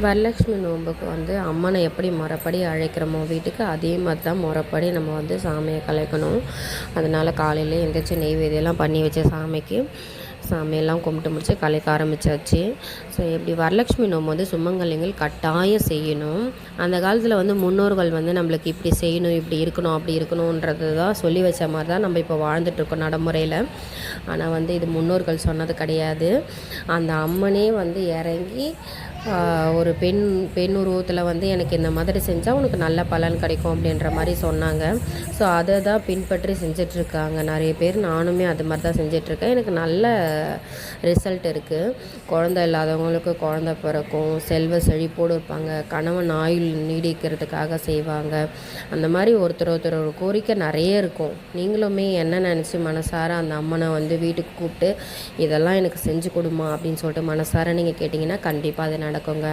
வரலட்சுமி நோன்புக்கு வந்து அம்மனை எப்படி முறைப்படி அழைக்கிறோமோ வீட்டுக்கு, அதே மாதிரி தான் முறைப்படி நம்ம வந்து சாமியை கலைக்கணும். அதனால் காலையிலே எந்திரிச்சு நெய்வேத்தியெல்லாம் பண்ணி வச்ச சாமிக்கு சாமியெல்லாம் கும்பிட்டு முடிச்சு கலைக்க ஆரம்பித்தாச்சு. ஸோ இப்படி வரலட்சுமி நோன்பு வந்து சுமங்கலிகள் கட்டாயம் செய்யணும். அந்த காலத்தில் வந்து முன்னோர்கள் வந்து நம்மளுக்கு இப்படி செய்யணும், இப்படி இருக்கணும், அப்படி இருக்கணுன்றது தான் சொல்லி வச்ச மாதிரி தான் நம்ம இப்போ வாழ்ந்துட்டுருக்கோம் நடைமுறையில். ஆனால் வந்து இது முன்னோர்கள் சொன்னது கிடையாது. அந்த அம்மனே வந்து இறங்கி ஒரு பெண் உருவத்தில் வந்து எனக்கு இந்த மாதிரி செஞ்சால் உனக்கு நல்ல பலன் கிடைக்கும் அப்படின்ற மாதிரி சொன்னாங்க. ஸோ அதை தான் பின்பற்றி செஞ்சிட்ருக்காங்க நிறைய பேர். நானுமே அது மாதிரி தான் செஞ்சிட்ருக்கேன். எனக்கு நல்ல ரிசல்ட் இருக்குது. குழந்த இல்லாதவங்களுக்கு குழந்த பிறக்கும், செல்வ செழிப்போடு இருப்பாங்க, கணவன் ஆயுள் நீடிக்கிறதுக்காக செய்வாங்க. அந்த மாதிரி ஒருத்தரோட கோரிக்கை நிறைய இருக்கும். நீங்களுமே என்ன நினச்சி மனசார அந்த அம்மனை வந்து வீட்டுக்கு கூப்பிட்டு இதெல்லாம் எனக்கு செஞ்சு கொடுமா அப்படின்னு சொல்லிட்டு மனசார நீங்கள் கேட்டிங்கன்னா கண்டிப்பாக அது நடக்குங்க.